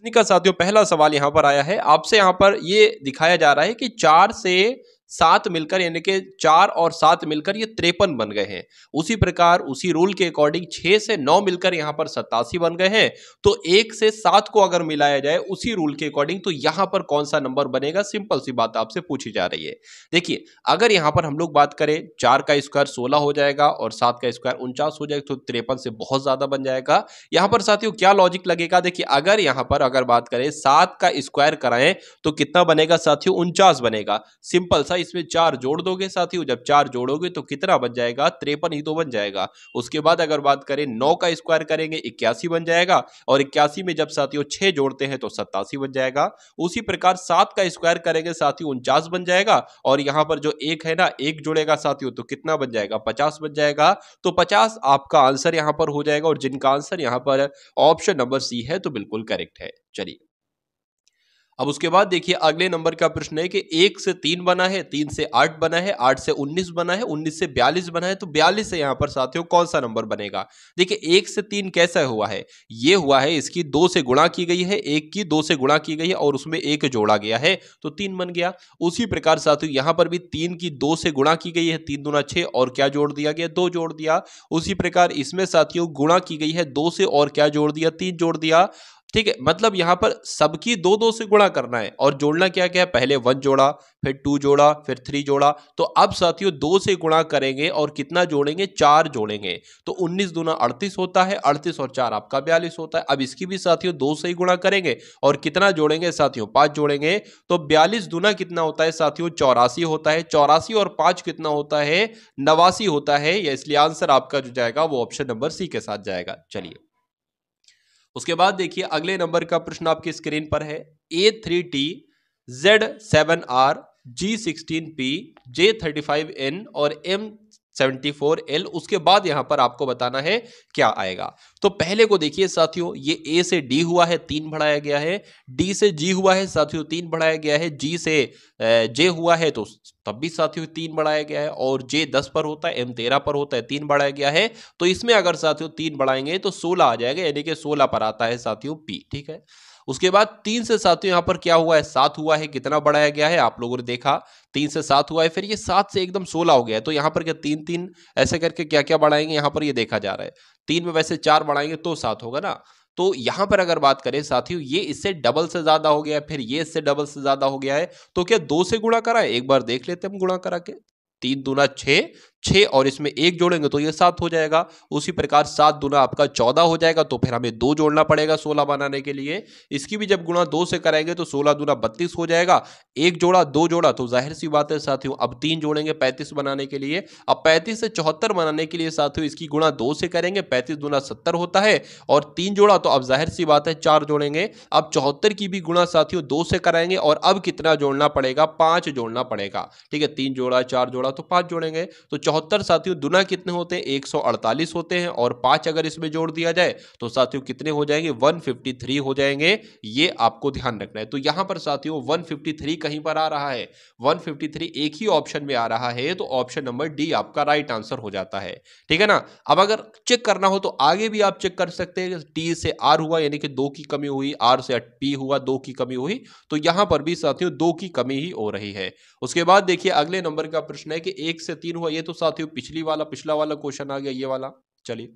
का साथियों पहला सवाल यहाँ पर आया है आपसे। यहाँ पर ये दिखाया जा रहा है कि 4 से 7 मिलकर यानी कि 4 और 7 मिलकर ये 53 बन गए हैं। उसी प्रकार उसी रूल के अकॉर्डिंग 6 से 9 मिलकर यहाँ पर 87 बन गए हैं। तो 1 से 7 को अगर मिलाया जाए उसी रूल के अकॉर्डिंग तो यहाँ पर कौन सा नंबर बनेगा, सिंपल सी बात आपसे पूछी जा रही है। देखिए अगर यहाँ पर हम लोग बात करें 4 का स्क्वायर 16 हो जाएगा और 7 का स्क्वायर 49 हो जाएगा, तो 53 से बहुत ज्यादा बन जाएगा। यहाँ पर साथियों क्या लॉजिक लगेगा, देखिए अगर यहाँ पर अगर बात करें 7 का स्क्वायर कराएं तो कितना बनेगा साथियों, 49 बनेगा। सिंपल सा, इसमें 4 जोड़ दोगे साथियों, जब 4 जोड़ोगे तो कितना बन जाएगा, 53 ही तो बन जाएगा। उसके बाद अगर बात करें 9 का स्क्वायर करेंगे 81 बन जाएगा और 81 में जब साथियों 6 जोड़ते हैं तो 87 बन जाएगा। उसी प्रकार 7 का स्क्वायर करेंगे साथियों 49 बन जाएगा और यहां पर जो 1 है ना, 1 जुड़ेगा साथियों तो कितना बन जाएगा, 50 बन जाएगा। तो 50 आपका आंसर यहां पर हो जाएगा और जिनका आंसर यहां पर ऑप्शन नंबर सी है तो बिल्कुल करेक्ट है। चलिए अब उसके बाद देखिए अगले नंबर का प्रश्न है कि 1 से 3 बना है, 3 से 8 बना है, 8 से 19 बना है, 19 से 42 बना है, तो 42 से यहाँ पर साथियों कौन सा नंबर बनेगा। देखिए 1 से 3 कैसा हुआ है, ये हुआ है इसकी 2 से गुणा की गई है, 1 की 2 से गुणा की गई है और उसमें 1 जोड़ा गया है तो 3 बन गया। उसी प्रकार साथियों यहाँ पर भी 3 की 2 से गुणा की गई है, 3 दूना 6 और क्या जोड़ दिया गया, 2 जोड़ दिया। उसी प्रकार इसमें साथियों गुणा की गई है 2 से और क्या जोड़ दिया, 3 जोड़ दिया। ठीक है, मतलब यहां पर सबकी 2 से गुणा करना है और जोड़ना क्या क्या है, पहले 1 जोड़ा, फिर 2 जोड़ा, फिर 3 जोड़ा। तो अब साथियों 2 से गुणा करेंगे और कितना जोड़ेंगे, 4 जोड़ेंगे। तो 19 दूना 38 होता है, 38 और 4 आपका 42 होता है। अब इसकी भी साथियों 2 से ही गुणा करेंगे और कितना जोड़ेंगे साथियों, 5 जोड़ेंगे। तो 42 दूना कितना होता है साथियों, 84 होता है। 84 और 5 कितना होता है, 89 होता है। या इसलिए आंसर आपका जो जाएगा वो ऑप्शन नंबर सी के साथ जाएगा। चलिए उसके बाद देखिए अगले नंबर का प्रश्न आपकी स्क्रीन पर है। A3T Z7R G16P J35N और M74L, उसके बाद यहां पर आपको बताना है क्या आएगा। तो पहले को देखिए साथियों, ये A से D हुआ है 3 बढ़ाया गया है, D से G हुआ है साथियों 3 बढ़ाया गया है, G से J हुआ है तो तब भी साथियों 3 बढ़ाया गया है और J 10 पर होता है, M 13 पर होता है, 3 बढ़ाया गया है। तो इसमें अगर साथियों 3 बढ़ाएंगे तो 16 आ जाएगा, यानी कि 16 पर आता है साथियों P। ठीक है, उसके बाद 3 से साथियों यहां पर क्या हुआ है, 7 हुआ है, कितना बढ़ाया गया है आप लोगों ने देखा, 3 से 7 हुआ है, फिर ये 7 से एकदम 16 हो गया है। तो यहां पर क्या 3 3 ऐसे करके क्या क्या बढ़ाएंगे, यहां पर ये देखा जा रहा है 3 में वैसे 4 बढ़ाएंगे तो 7 होगा ना। तो यहां पर अगर बात करें साथियों, ये इससे डबल से ज्यादा हो गया है, फिर ये इससे डबल से ज्यादा हो गया है। तो क्या 2 से गुणा करा है, एक बार देख लेते हैं हम गुणा करा के। 3 दूना 6, 6 और इसमें 1 जोड़ेंगे तो ये 7 हो जाएगा। उसी प्रकार 7 दूना आपका 14 हो जाएगा, तो फिर हमें 2 जोड़ना पड़ेगा 16 बनाने के लिए। इसकी भी जब गुणा 2 से करेंगे तो 16 दूना 32 हो जाएगा। 1 जोड़ा 2 जोड़ा तो जाहिर सी बात है साथियों अब 3 जोड़ेंगे 35 बनाने के लिए। अब 35 से 74 बनाने के लिए साथियों इसकी गुणा 2 से करेंगे, 35 दूना 70 होता है और 3 जोड़ा तो अब जाहिर सी बात है 4 जोड़ेंगे। अब 74 की भी गुणा साथियों 2 से कराएंगे और अब कितना जोड़ना पड़ेगा, 5 जोड़ना पड़ेगा। ठीक है, 3 जोड़ा 4 जोड़ा तो 5 जोड़ेंगे। तो 74 साथियों दुना कितने होते हैं, 148 होते हैं और 5 अगर इसमें जोड़ दिया जाए तो साथियों कितने हो जाएंगे, 153 हो जाएंगे। ये आपको ध्यान रखना है। तो यहां पर साथियों 153 कहीं पर आ रहा है, 153 एक ही ऑप्शन में आ रहा है, तो ऑप्शन नंबर डी आपका राइट आंसर हो जाता है। ठीक है ना। अब अगर चेक करना हो तो आगे भी आप चेक कर सकते हैं, टी से आर हुआ यानी कि 2 की कमी हुई, आर से पी हुआ 2 की कमी हुई, तो यहां पर भी साथियों 2 की कमी ही हो रही है। उसके बाद देखिए अगले नंबर का प्रश्न है कि 1 से 3 हुआ, ये तो साथियों पिछला वाला क्वेश्चन आ गया ये वाला। चलिए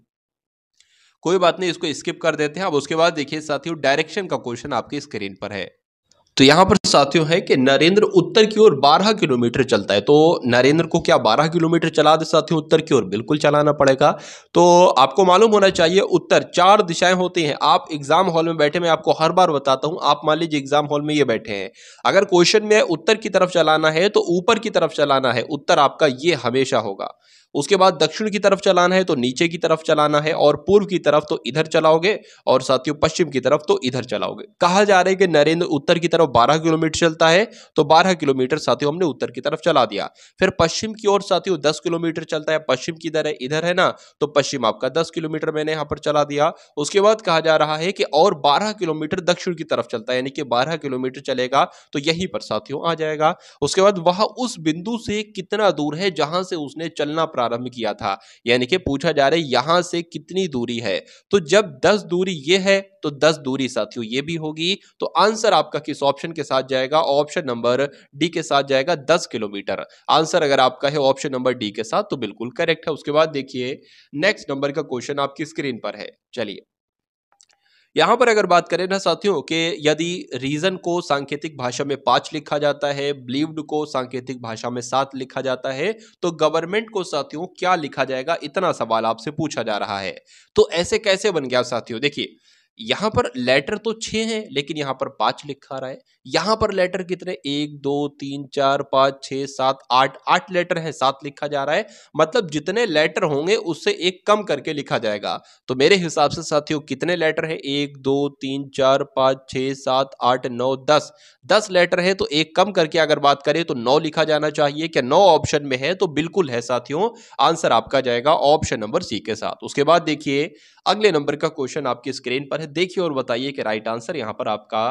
कोई बात नहीं, इसको स्किप कर देते हैं। अब उसके बाद देखिए साथियों डायरेक्शन का क्वेश्चन आपकी स्क्रीन पर है। तो यहां पर साथियों है कि नरेंद्र उत्तर की ओर 12 किलोमीटर चलता है। तो नरेंद्र को क्या 12 किलोमीटर चला दे साथियों उत्तर की ओर, बिल्कुल चलाना पड़ेगा। तो आपको मालूम होना चाहिए उत्तर 4 दिशाएं होती हैं। आप एग्जाम हॉल में बैठे, मैं आपको हर बार बताता हूं, आप मान लीजिए एग्जाम हॉल में ये बैठे हैं, अगर क्वेश्चन में उत्तर की तरफ चलाना है तो ऊपर की तरफ चलाना है, उत्तर आपका ये हमेशा होगा। उसके बाद दक्षिण की तरफ चलाना है तो नीचे की तरफ चलाना है, और पूर्व की तरफ तो इधर चलाओगे, और साथियों पश्चिम की तरफ तो इधर चलाओगे। कहा जा रहा है कि नरेंद्र उत्तर की तरफ 12 किलोमीटर चलता है, तो 12 किलोमीटर साथियों हमने उत्तर की तरफ चला दिया। फिर पश्चिम की ओर साथियों 10 किलोमीटर चलता है, पश्चिम की इधर है, इधर है ना, तो पश्चिम आपका 10 किलोमीटर मैंने यहां पर चला दिया। उसके बाद कहा जा रहा है कि और 12 किलोमीटर दक्षिण की तरफ चलता है, यानी कि 12 किलोमीटर चलेगा, तो यहीं पर साथियों आ जाएगा। उसके बाद वह उस बिंदु से कितना दूर है जहां से उसने चलना प्रारंभ किया था, यानी कि पूछा जा रहा है यहां से कितनी दूरी है। तो जब 10 दूरी ये है तो 10 दूरी साथियों ये भी होगी। तो आंसर आपका किस ऑप्शन के साथ जाएगा? ऑप्शन नंबर डी के साथ जाएगा, 10 किलोमीटर। आंसर अगर आपका है ऑप्शन नंबर डी के साथ तो बिल्कुल करेक्ट है। उसके बाद देखिए नेक्स्ट नंबर का क्वेश्चन आपकी स्क्रीन पर है। चलिए यहां पर अगर बात करें ना साथियों कि यदि रीजन को सांकेतिक भाषा में 5 लिखा जाता है, बिलीव्ड को सांकेतिक भाषा में 7 लिखा जाता है, तो गवर्नमेंट को साथियों क्या लिखा जाएगा? इतना सवाल आपसे पूछा जा रहा है। तो ऐसे कैसे बन गया साथियों? देखिए यहां पर लेटर तो 6 हैं लेकिन यहां पर 5 लिखा रहा है। यहां पर लेटर कितने? 1 2 3 4 5 6 7 8 8 लेटर है, 7 लिखा जा रहा है। मतलब जितने लेटर होंगे उससे एक कम करके लिखा जाएगा। तो मेरे हिसाब से साथियों कितने लेटर है? 1 2 3 4 5 6 7 8 9 10 10 लेटर है, तो एक कम करके अगर बात करें तो 9 लिखा जाना चाहिए। क्या 9 ऑप्शन में है? तो बिल्कुल है साथियों। आंसर आपका जाएगा ऑप्शन नंबर सी के साथ। उसके बाद देखिए अगले नंबर का क्वेश्चन आपकी स्क्रीन पर है, देखिए और बताइए कि राइट आंसर यहां पर आपका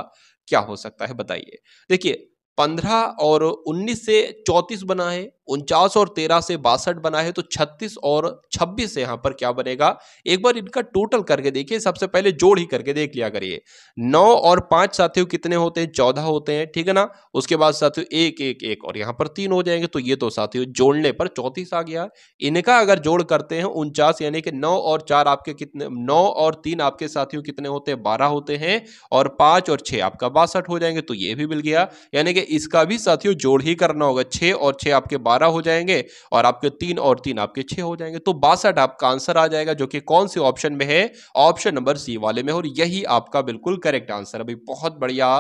क्या हो सकता है, बताइए। देखिए 15 और 19 से 34 बना है, 49 और 13 से 62 बना है, तो 36 और 26 से यहां पर क्या बनेगा? एक बार इनका टोटल करके देखिए, सबसे पहले जोड़ ही करके देख लिया करिए। 9 और 5 साथियों कितने होते हैं? 14 होते हैं, ठीक है ना। उसके बाद साथियों 1 1 1 और यहां पर 3 हो जाएंगे, तो ये तो साथियों जोड़ने पर 34 आ गया। इनका अगर जोड़ करते हैं 49, यानी कि 9 और 4 आपके कितने? 9 और 3 आपके साथियों कितने होते हैं? 12 होते हैं, और 5 और 6 आपका 62 हो जाएंगे, तो ये भी मिल गया। यानी कि इसका भी साथियों जोड़ ही करना होगा। 6 और 6 आपके 12 हो जाएंगे, और आपके 3 और 3 आपके 6 हो जाएंगे, तो 62 आपका आंसर आ जाएगा, जो कि कौन से ऑप्शन में है? ऑप्शन नंबर सी वाले में, और यही आपका बिल्कुल करेक्ट आंसर है भाई। बहुत बढ़िया,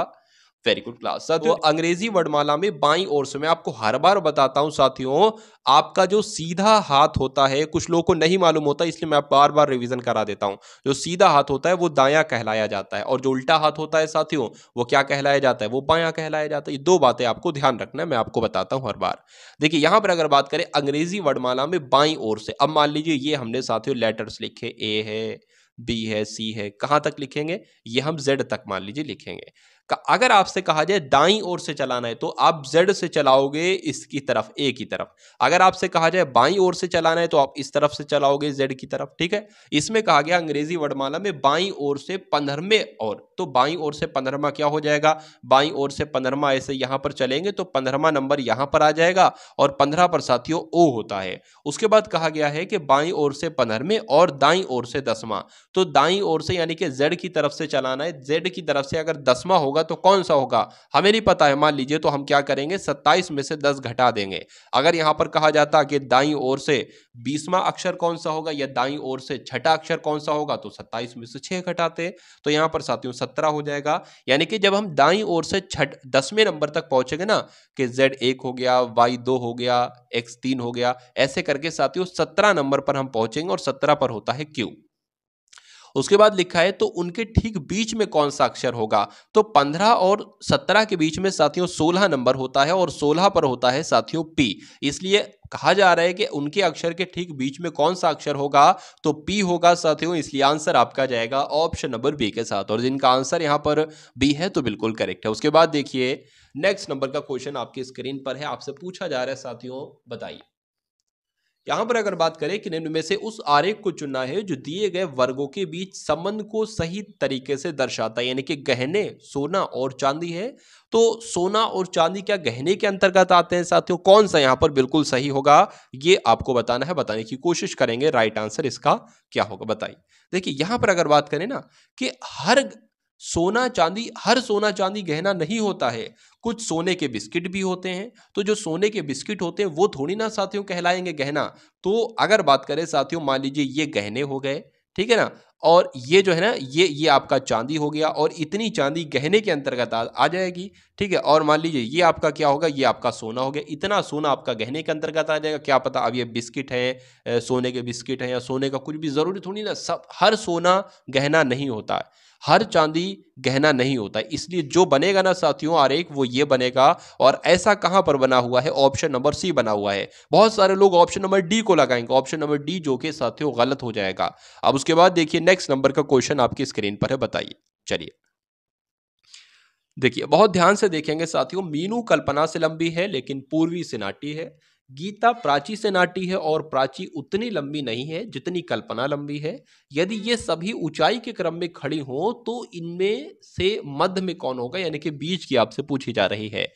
वेरी गुड क्लास। साथियों अंग्रेजी वर्णमाला में बाईं ओर से, मैं आपको हर बार बताता हूं साथियों, आपका जो सीधा हाथ होता है, कुछ लोगों को नहीं मालूम होता, इसलिए मैं बार बार रिवीजन करा देता हूं। जो सीधा हाथ होता है वो दायां कहलाया जाता है, और जो उल्टा हाथ होता है साथियों वो क्या कहलाया जाता है? वो बायां कहलाया जाता है। ये दो बातें आपको ध्यान रखना है, मैं आपको बताता हूं हर बार। देखिए यहां पर अगर बात करें अंग्रेजी वर्णमाला में बाईं ओर से, अब मान लीजिए ये हमने साथियों लेटर्स लिखे, ए है, बी है, सी है, कहां तक लिखेंगे? ये हम जेड तक मान लीजिए लिखेंगे। अगर आपसे कहा जाए दाईं ओर से चलाना है, तो आप जेड से चलाओगे इसकी तरफ, ए की तरफ। अगर आपसे कहा जाए बाईं ओर से चलाना है, तो आप इस तरफ से चलाओगे, जेड की तरफ, ठीक है। इसमें कहा गया अंग्रेजी वर्णमाला में बाईं ओर से 15वें ओर, तो बाईं ओर से 15वां क्या हो जाएगा? बाईं ओर से 15वां ऐसे यहां पर चलेंगे तो 15वां नंबर यहां पर आ जाएगा, और 15 पर साथियों ओ होता है। उसके बाद कहा गया है कि बाईं ओर से 15वें और दाईं ओर से 10वां, तो दाईं ओर से यानी कि जेड की तरफ से चलाना है। जेड की तरफ से अगर 10वां होगा तो कौन सा होगा? हमें नहीं पता है, मान लीजिए, तो हम क्या करेंगे? 27 में से 10 घटा देंगे। अगर यहां पर कहा जाता कि दाईं ओर से 20वां अक्षर कौन सा होगा, या दाईं ओर से छठा अक्षर कौन सा होगा, तो 27 में से 6 घटाते, तो यहां पर साथियों 17 हो जाएगा। यानी कि जब हम दाईं ओर से 10वें नंबर तक पहुंचेंगे ना, कि जेड 1 हो गया, वाई 2 हो गया, एक्स 3 हो गया, ऐसे करके साथियों 17 नंबर पर हम पहुंचेंगे, और 17 पर होता है क्यू। उसके बाद लिखा है तो उनके ठीक बीच में कौन सा अक्षर होगा? तो 15 और 17 के बीच में साथियों 16 नंबर होता है, और 16 पर होता है साथियों पी। इसलिए कहा जा रहा है कि उनके अक्षर के ठीक बीच में कौन सा अक्षर होगा? तो पी होगा साथियों। इसलिए आंसर आपका जाएगा ऑप्शन नंबर बी के साथ, और जिनका आंसर यहां पर बी है तो बिल्कुल करेक्ट है। उसके बाद देखिए नेक्स्ट नंबर का क्वेश्चन आपकी स्क्रीन पर है, आपसे पूछा जा रहा है साथियों, बताइए। यहां पर अगर बात करें कि निम्न में से उस आरेख को चुनना है जो दिए गए वर्गों के बीच संबंध को सही तरीके से दर्शाता है, यानी कि गहने सोना और चांदी है, तो सोना और चांदी क्या गहने के अंतर्गत आते हैं साथियों? कौन सा यहां पर बिल्कुल सही होगा ये आपको बताना है, बताने की कोशिश करेंगे। राइट आंसर इसका क्या होगा, बताइए। देखिए यहां पर अगर बात करें ना कि हर सोना चांदी गहना नहीं होता है, कुछ सोने के बिस्किट भी होते हैं, तो जो सोने के बिस्किट होते हैं वो थोड़ी ना साथियों कहलाएंगे गहना। तो अगर बात करें साथियों, मान लीजिए ये गहने हो गए, ठीक है ना, और ये जो है ना ये आपका चांदी हो गया, और इतनी चांदी गहने के अंतर्गत आ जाएगी, ठीक है। और मान लीजिए ये आपका क्या होगा? ये आपका सोना हो गया, इतना सोना आपका गहने के अंतर्गत आ जाएगा। क्या पता अब ये बिस्किट है, सोने के बिस्किट है, या सोने का कुछ भी, जरूरी थोड़ी ना सब हर सोना गहना नहीं होता है, हर चांदी गहना नहीं होता है। इसलिए जो बनेगा ना साथियों आरेख, वो ये बनेगा। और ऐसा कहां पर बना हुआ है? ऑप्शन नंबर सी बना हुआ है। बहुत सारे लोग ऑप्शन नंबर डी को लगाएंगे, ऑप्शन नंबर डी जो कि साथियों गलत हो जाएगा। अब उसके बाद देखिए नेक्स्ट नंबर का क्वेश्चन आपकी स्क्रीन पर है, बताइए। चलिए देखिए बहुत ध्यान से देखेंगे साथियों, मीनू कल्पना से लंबी है लेकिन पूर्वी से नाटी है। गीता प्राची से नाटी है और प्राची उतनी लंबी नहीं है जितनी कल्पना लंबी है। यदि ये सभी ऊंचाई के क्रम में खड़ी हो तो इनमें से मध्य में कौन होगा, यानी कि बीच की आपसे पूछी जा रही है।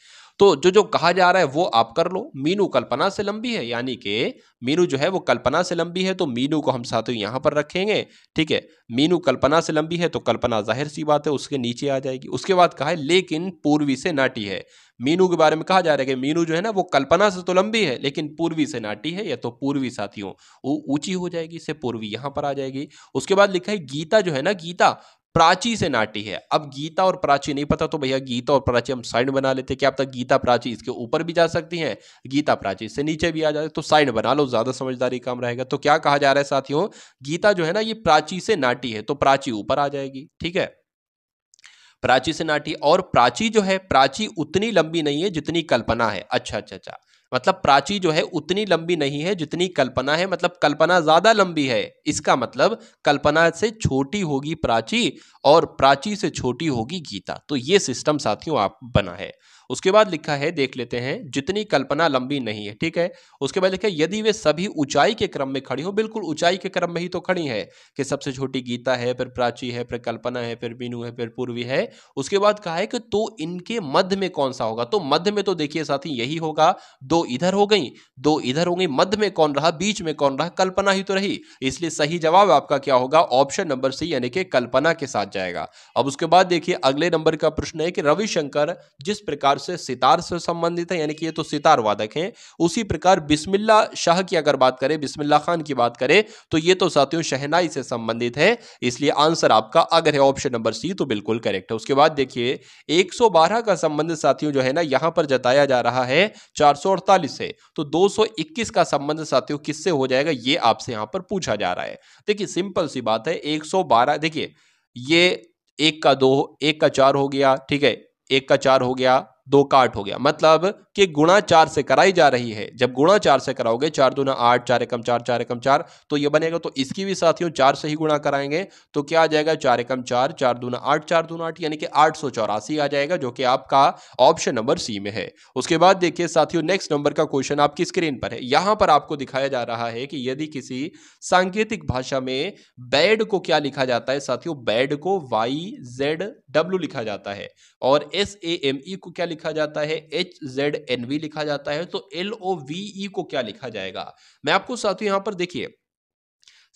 तो जो जो कहा जा रहा है वो आप कर लो। मीनू कल्पना से लंबी है, यानी कि मीनू जो है वो कल्पना से लंबी है, तो मीनू को हम साथियों यहां पर रखेंगे। ठीक है, मीनू कल्पना से लंबी है तो कल्पना जाहिर सी बात है उसके नीचे आ जाएगी। उसके बाद कहा है लेकिन पूर्वी से नाटी है। मीनू के बारे में कहा जा रहा है कि मीनू जो है ना वो कल्पना से तो लंबी है लेकिन पूर्वी से नाटी है, या तो पूर्वी साथियों वो ऊंची हो जाएगी, इससे पूर्वी यहां पर आ जाएगी। उसके बाद लिखा है गीता जो है ना, गीता प्राची से नाटी है। अब गीता और प्राची नहीं पता तो भैया गीता और प्राची हम साइड बना लेते, क्या पता गीता प्राची इसके ऊपर भी जा सकती हैं, गीता प्राची से नीचे भी आ जाए, तो साइड बना लो, ज्यादा समझदारी काम रहेगा। तो क्या कहा जा रहा है साथियों, गीता जो है ना ये प्राची से नाटी है तो प्राची ऊपर आ जाएगी। ठीक है, प्राची से नाटी। और प्राची जो है, प्राची उतनी लंबी नहीं है जितनी कल्पना है। अच्छा अच्छा अच्छा, मतलब प्राची जो है उतनी लंबी नहीं है जितनी कल्पना है, मतलब कल्पना ज्यादा लंबी है। इसका मतलब कल्पना से छोटी होगी प्राची और प्राची से छोटी होगी गीता। तो ये सिस्टम साथियों आप बना है। उसके बाद लिखा है, देख लेते हैं, जितनी कल्पना लंबी नहीं है। ठीक है, उसके बाद लिखा है यदि वे सभी ऊंचाई के क्रम में खड़ी हो। बिल्कुल ऊंचाई के क्रम में ही तो खड़ी है कि सबसे छोटी गीता है, फिर प्राची है, फिर कल्पना है, फिर मीनू है, फिर पूर्वी है। उसके बाद कहा है कि तो इनके मध्य में कौन सा होगा। तो मध्य में तो देखिए साथी यही होगा, दो इधर हो गई, दो इधर हो गई, मध्य में कौन रहा, बीच में कौन रहा, कल्पना ही तो रही। इसलिए सही जवाब आपका क्या होगा, ऑप्शन नंबर सी यानी कि कल्पना के साथ जाएगा। अब उसके बाद देखिए अगले नंबर का प्रश्न है कि रविशंकर जिस प्रकार से सितार से संबंधित है, यानी कि ये तो सितार वादक हैं, उसी प्रकार बिस्मिल्ला शाह की अगर बात करें, बिस्मिल्ला खान की बात करें, तो ये तो साथियों शहनाई से संबंधित है। इसलिए आंसर आपका अगर है ऑप्शन नंबर सी तो बिल्कुल करेक्ट है। उसके बाद देखिए 112 का संबंध साथियों जो है ना यहां पर जताया जा रहा है 448 से, तो 221 का संबंध साथियों किससे हो जाएगा, ये आपसे यहां पर पूछा जा रहा है। देखिए सिंपल सी बात है, 112 देखिए ये एक का दो, एक का चार हो गया। ठीक है, एक का चार हो गया, दो का आठ हो गया, मतलब कि गुणा चार से कराई जा रही है। जब गुणा चार से कराओगे, चार दूना आठ, चार एकम चार, चार एकम चार, तो ये बनेगा। तो इसकी भी साथियों चार से ही गुणा कराएंगे तो क्या आ जाएगा, चार एकम चार, चार दूना आठ, चार दूना आठ, यानी कि 884 आ जाएगा, जो कि आपका ऑप्शन नंबर सी में है। उसके बाद देखिए साथियों नेक्स्ट नंबर का क्वेश्चन आपकी स्क्रीन पर है। यहां पर आपको दिखाया जा रहा है कि यदि किसी सांकेतिक भाषा में बैड को क्या लिखा जाता है साथियों, बैड को YZW लिखा जाता है और SAME को क्या लिखा जाता है, HZNV लिखा जाता है, तो LOVE को क्या लिखा जाएगा। मैं आपको साथियों यहां पर देखिए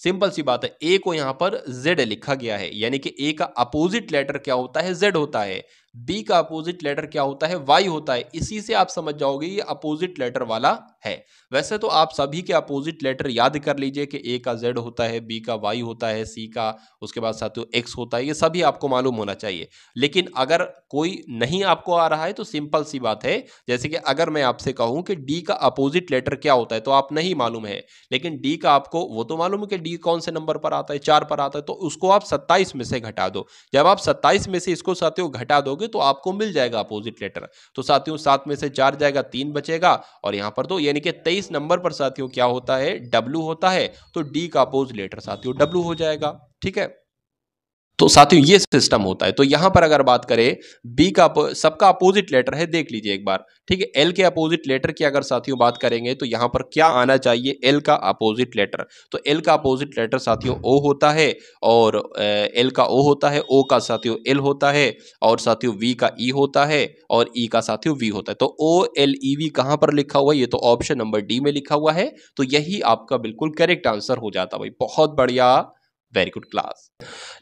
सिंपल सी बात है, ए को यहां पर जेड लिखा गया है, यानी कि ए का अपोजिट लेटर क्या होता है, जेड होता है। बी का अपोजिट लेटर क्या होता है, वाई होता है। इसी से आप समझ जाओगे ये अपोजिट लेटर वाला है। वैसे तो आप सभी के अपोजिट लेटर याद कर लीजिए कि ए का जेड होता है, बी का वाई होता है, सी का उसके बाद साथियों एक्स होता है, ये सभी आपको मालूम होना चाहिए। लेकिन अगर कोई नहीं आपको आ रहा है तो सिंपल सी बात है, जैसे कि अगर मैं आपसे कहूं कि डी का अपोजिट लेटर क्या होता है तो आप नहीं मालूम है, लेकिन डी का आपको वो तो मालूम है कि डी कौन से नंबर पर आता है, 4 पर आता है, तो उसको आप 27 में से घटा दो। जब आप 27 में से इसको साथियों घटा दोगे तो आपको मिल जाएगा अपोजिट लेटर। तो साथियों 7 में से 4 जाएगा, 3 बचेगा और यहां पर 2, यानी कि 23 नंबर पर साथियों क्या होता है, डब्ल्यू होता है। तो डी का अपोजिट लेटर साथियों डब्ल्यू हो जाएगा। ठीक है, तो साथियों ये सिस्टम होता है। तो यहां पर अगर बात करें बी का, सबका अपोजिट लेटर है, देख लीजिए एक बार। ठीक है, एल के अपोजिट लेटर की अगर साथियों बात करेंगे तो यहां पर क्या आना चाहिए, एल का अपोजिट लेटर। तो एल का अपोजिट लेटर साथियों ओ होता है और एल का ओ होता है, ओ का साथियों एल होता है और साथियों वी का ई होता है और ई का साथियों वी होता है। तो OLEV कहां पर लिखा हुआ है, ये तो ऑप्शन नंबर डी में लिखा हुआ है। तो यही आपका बिल्कुल करेक्ट आंसर हो जाता भाई, बहुत बढ़िया, वेरी गुड क्लास।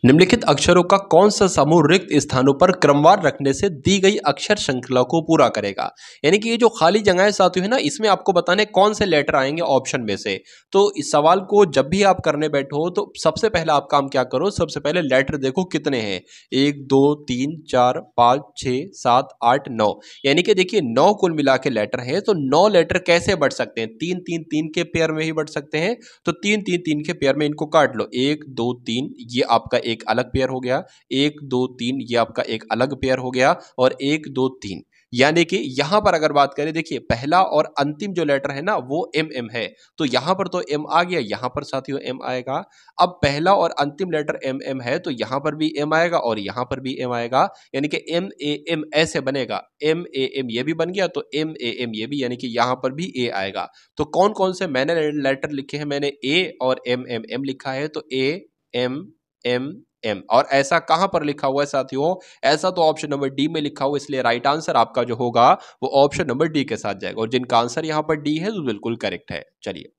निम्नलिखित अक्षरों का कौन सा समूह रिक्त स्थानों पर क्रमवार रखने से दी गई अक्षर श्रृंखला को पूरा करेगा। यानी कि ये जो खाली जगह साथियों है ना, इसमें आपको बताने कौन से लेटर आएंगे ऑप्शन में से। तो इस सवाल को जब भी आप करने बैठो तो सबसे पहला आप काम क्या करो, सबसे पहले लेटर देखो कितने हैं, 1 2 3 4 5 6 7 8 9, यानी कि देखिए 9 कुल मिला के लेटर हैं। तो 9 लेटर कैसे बढ़ सकते हैं, 3 3 3 के पेयर में ही बढ़ सकते हैं। तो 3 3 3 के पेयर में इनको काट लो, 1 2 3, ये आपका एक अलग पेयर हो गया, 1 2 3 ये आपका एक अलग पेयर हो गया और 1 2 3 यानी कि यहां पर अगर बात करें, देखिए पहला और अंतिम जो लेटर है ना वो एम एम है, तो यहां पर तो एम आ गया, यहां पर साथियों एम आएगा। अब पहला और अंतिम लेटर एम एम है तो यहां पर भी एम आएगा और यहां पर भी एम आएगा, यानी कि एम ए एम ऐसे बनेगा, एम ए एम ये भी बन गया तो एम ए एम ये भी, यानी कि यहां पर भी ए आएगा। तो कौन कौन से मैंने लेटर लिखे हैं, मैंने ए और एम एम एम लिखा है, तो ए एम एम एम। और ऐसा कहां पर लिखा हुआ है साथियों, ऐसा तो ऑप्शन नंबर डी में लिखा हुआ है, इसलिए राइट आंसर आपका जो होगा वो ऑप्शन नंबर डी के साथ जाएगा, और जिनका आंसर यहां पर डी है वो बिल्कुल करेक्ट है। चलिए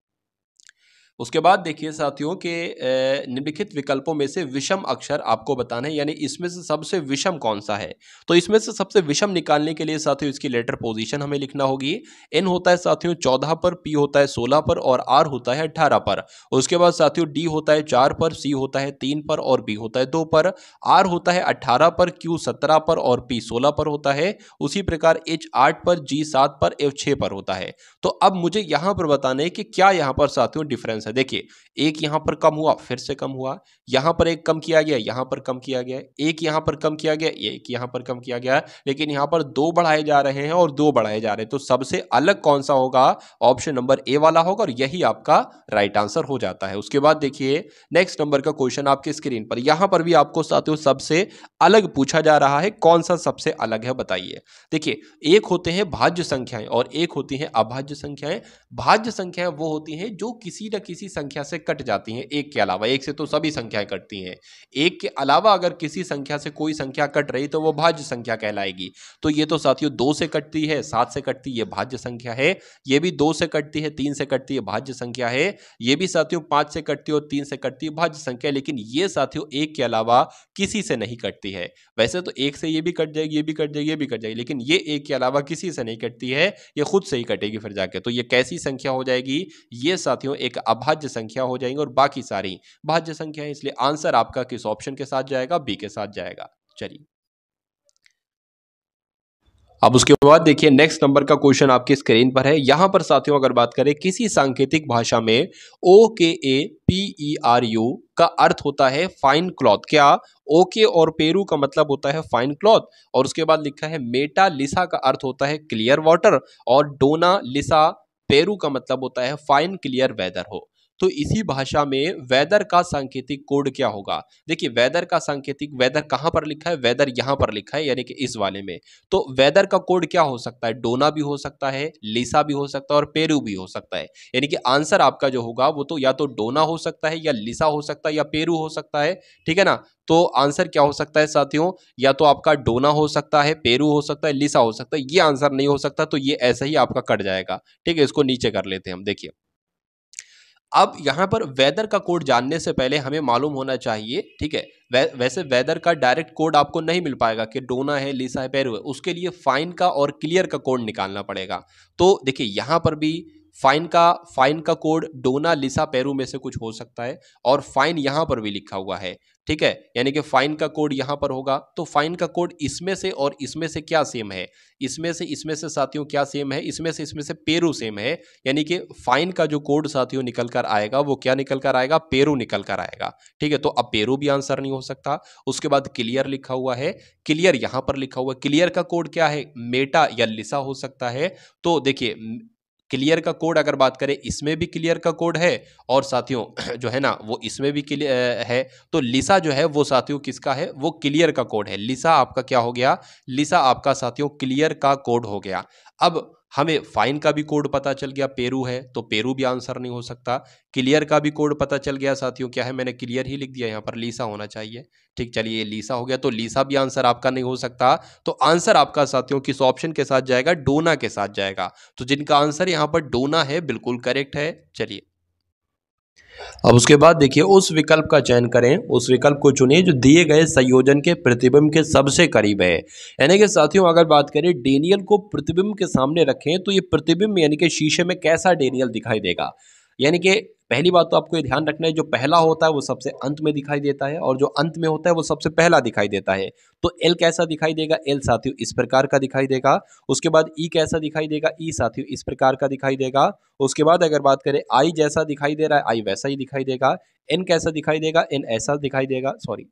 उसके बाद देखिए साथियों के निम्नलिखित विकल्पों में से विषम अक्षर आपको बताना है, यानी इसमें से सबसे विषम कौन सा है। तो इसमें से सबसे विषम निकालने के लिए साथियों इसकी लेटर पोजीशन हमें लिखना होगी। एन होता है साथियों 14 पर, पी होता है 16 पर और आर होता है 18 पर। उसके बाद साथियों डी होता है 4 पर, सी होता है 3 पर और बी होता है 2 पर। आर होता है 18 पर, क्यू 17 पर और पी 16 पर होता है। उसी प्रकार एच 8 पर, जी 7 पर, एफ 6 पर होता है। तो अब मुझे यहां पर बताना है कि क्या यहां पर साथियों डिफरेंस है। देखिए एक यहां पर कम हुआ, फिर से कम हुआ, यहां पर एक कम किया गया, यहां पर कम किया गया, एक यहां पर कम किया गया, एक यहां पर कम किया गया, लेकिन यहां पर दो बढ़ाए जा रहे हैं और दो बढ़ाए जा रहे हैं। तो सबसे अलग कौन सा होगा, ऑप्शन नंबर ए वाला होगा, और यही आपका राइट आंसर हो जाता है। उसके बाद देखिए नेक्स्ट नंबर का क्वेश्चन आपकी स्क्रीन पर, यहां पर भी आपको साथियों सबसे अलग पूछा जा रहा है, कौन सा सबसे अलग है बताइए। देखिए एक होते हैं भाज्य संख्याएं और एक होती हैं अभाज्य संख्याएं। भाज्य संख्याएं वो होती हैं जो किसी न किसी संख्या से कट जाती हैं, एक के अलावा, एक से तो सभी संख्याएं कटती हैं, एक के अलावा अगर किसी संख्या से कोई संख्या कट रही तो वो भाज्य संख्या कहलाएगी। तो ये तो साथियों 2 से कटती है, 7 से कटती है, ये भाज्य संख्या है। ये भी 2 से कटती है, 3 से कटती है, भाज्य संख्या है। ये भी साथियों 5 से कटती है और 3 से कटती है, भाज्य संख्या है। लेकिन ये साथियों एक के अलावा किसी से नहीं कटती है। वैसे तो एक से ये भी कट जाएगी, ये भी कट जाएगी, ये भी कट जाएगी, लेकिन ये एक के अलावा किसी से नहीं कटती है, ये खुद से ही कटेगी फिर जाके। तो ये कैसी संख्या हो जाएगी, ये साथियों एक अभाज्य संख्या हो जाएंगे और बाकी सारी भाज्य संख्या है। इसलिए आंसर आपका किस ऑप्शन के साथ जाएगा, बी के साथ जाएगा। चलिए अब उसके बाद देखिए नेक्स्ट नंबर का क्वेश्चन आपकी स्क्रीन पर है। यहां पर साथियों अगर बात करें किसी सांकेतिक भाषा में OKAPERU का अर्थ होता है फाइन क्लॉथ। क्या ओके और पेरू का मतलब होता है फाइन क्लॉथ, और उसके बाद लिखा है मेटा लिसा का अर्थ होता है क्लियर वाटर, और डोना लिसा पेरू का मतलब होता है फाइन क्लियर वेदर हो। तो इसी भाषा में वेदर का सांकेतिक कोड क्या होगा। देखिए वेदर का सांकेतिक, वेदर कहां पर लिखा है, वेदर यहां पर लिखा है, यानी कि इस वाले में। तो वेदर का कोड क्या हो सकता है, डोना भी हो सकता है, लिसा भी हो सकता है और पेरू भी हो सकता है। यानी कि आंसर आपका जो होगा वो तो या तो डोना हो सकता है, या लिसा हो सकता है, या पेरू हो सकता है। ठीक है ना, तो आंसर क्या हो सकता है साथियों, या तो आपका डोना हो सकता है, पेरू हो सकता है, लिसा हो सकता है। ये आंसर नहीं हो सकता, तो ये ऐसा ही आपका कट जाएगा। ठीक है, इसको नीचे कर लेते हैं हम। देखिए अब यहां पर वेदर का कोड जानने से पहले हमें मालूम होना चाहिए, ठीक है, वैसे वेदर का डायरेक्ट कोड आपको नहीं मिल पाएगा कि डोना है, लिसा है, पेरू है। उसके लिए फाइन का और क्लियर का कोड निकालना पड़ेगा। तो देखिए यहां पर भी फाइन का कोड डोना, लिसा, पेरू में से कुछ हो सकता है, और फाइन यहां पर भी लिखा हुआ है। ठीक है, यानी कि फाइन का कोड यहां पर होगा। तो फाइन का कोड इसमें से और इसमें से क्या सेम है, इसमें से साथियों क्या सेम है, इसमें से पेरू सेम है। यानी कि फाइन का जो कोड साथियों निकल कर आएगा वो क्या निकल कर आएगा, पेरू निकल कर आएगा। ठीक है, तो अब पेरू भी आंसर नहीं हो सकता। उसके बाद क्लियर लिखा हुआ है, क्लियर यहां पर लिखा हुआ है, क्लियर का कोड क्या है, मेटा या लिसा हो सकता है। तो देखिए क्लियर का कोड अगर बात करें, इसमें भी क्लियर का कोड है, और साथियों जो है ना वो इसमें भी क्लियर है। तो लिसा जो है वो साथियों किसका है, वो क्लियर का कोड है। लिसा आपका क्या हो गया, लिसा आपका साथियों क्लियर का कोड हो गया। अब हमें फाइन का भी कोड पता चल गया, पेरू है, तो पेरू भी आंसर नहीं हो सकता। क्लियर का भी कोड पता चल गया साथियों, क्या है, मैंने क्लियर ही लिख दिया, यहाँ पर लिसा होना चाहिए। ठीक, चलिए ये लिसा हो गया, तो लिसा भी आंसर आपका नहीं हो सकता। तो आंसर आपका साथियों किस ऑप्शन के साथ जाएगा, डोना के साथ जाएगा। तो जिनका आंसर यहाँ पर डोना है बिल्कुल करेक्ट है। चलिए अब उसके बाद देखिए उस विकल्प का चयन करें, उस विकल्प को चुनिए जो दिए गए संयोजन के प्रतिबिंब के सबसे करीब है। यानी कि साथियों अगर बात करें डेनियल को प्रतिबिंब के सामने रखें तो ये प्रतिबिंब यानी कि शीशे में कैसा डेनियल दिखाई देगा। यानी कि पहली बात तो आपको ये ध्यान रखना है, जो पहला होता है वो सबसे अंत में दिखाई देता है, और जो अंत में होता है वो सबसे पहला दिखाई देता है। तो एल कैसा दिखाई देगा, एल साथियों इस प्रकार का दिखाई देगा। उसके बाद ई कैसा दिखाई देगा, ई साथियों इस प्रकार का दिखाई देगा। उसके बाद अगर बात करें आई जैसा दिखाई दे रहा है, आई वैसा ही दिखाई देगा। एन कैसा दिखाई देगा, एन ऐसा दिखाई देगा, सॉरी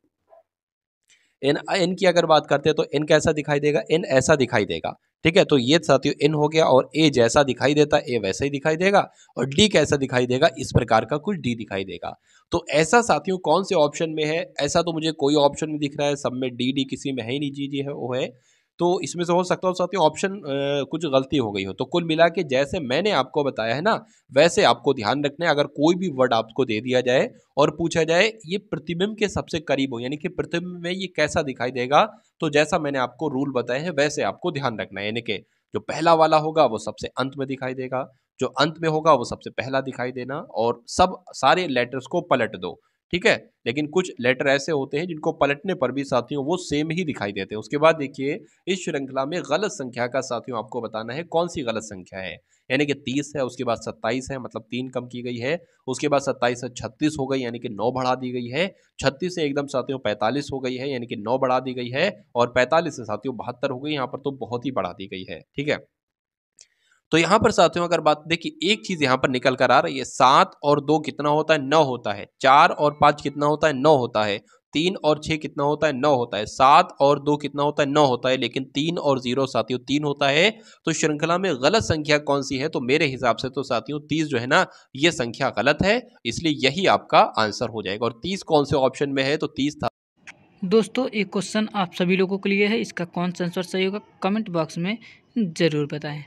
एन एन की अगर बात करते हैं तो एन कैसा दिखाई देगा, एन ऐसा दिखाई देगा। ठीक है, तो ये साथियों n हो गया, और a जैसा दिखाई देता है a वैसा ही दिखाई देगा, और d कैसा दिखाई देगा, इस प्रकार का कुछ d दिखाई देगा। तो ऐसा साथियों कौन से ऑप्शन में है? ऐसा तो मुझे कोई ऑप्शन नहीं दिख रहा है, सब में डी किसी में है ही नहीं, जी है वो है। तो इसमें से हो सकता हो साथियों ऑप्शन कुछ गलती हो गई हो। तो कुल मिला के जैसे मैंने आपको बताया है ना, वैसे आपको ध्यान रखना है। अगर कोई भी वर्ड आपको दे दिया जाए और पूछा जाए ये प्रतिबिंब के सबसे करीब हो, यानी कि प्रतिबिंब में ये कैसा दिखाई देगा, तो जैसा मैंने आपको रूल बताए हैं वैसे आपको ध्यान रखना है। यानी कि जो पहला वाला होगा वो सबसे अंत में दिखाई देगा, जो अंत में होगा वो सबसे पहला दिखाई देना, और सब सारे लेटर्स को पलट दो। ठीक है, लेकिन कुछ लेटर ऐसे होते हैं जिनको पलटने पर भी साथियों वो सेम ही दिखाई देते हैं। उसके बाद देखिए, इस श्रृंखला में गलत संख्या का साथियों आपको बताना है कौन सी गलत संख्या है। यानी कि 30 है, उसके बाद 27 है, मतलब 3 कम की गई है। उसके बाद 27 से 36 हो गई, यानी कि 9 बढ़ा दी गई है। 36 से एकदम साथियों 45 हो गई है, यानी कि 9 बढ़ा दी गई है। और 45 से साथियों 72 हो गई, यहाँ पर तो बहुत ही बढ़ा दी गई है। ठीक है, तो यहाँ पर साथियों अगर बात देखिए, एक चीज यहाँ पर निकल कर आ रही है, 7 और 2 कितना होता है? 9 होता है। 4 और 5 कितना होता है? 9 होता है। 3 और 6 कितना होता है? 9 होता है। 7 और 2 कितना होता है? 9 होता है। लेकिन 3 और 0 साथियों 3 होता है। तो श्रृंखला में गलत संख्या कौन सी है? तो मेरे हिसाब से तो साथियों 30 जो है ना, ये संख्या गलत है, इसलिए यही आपका आंसर हो जाएगा। और 30 कौन से ऑप्शन में है? तो 30 था। दोस्तों एक क्वेश्चन आप सभी लोगों के लिए है, इसका कौन सा आंसर सही होगा कमेंट बॉक्स में ज़रूर बताएं।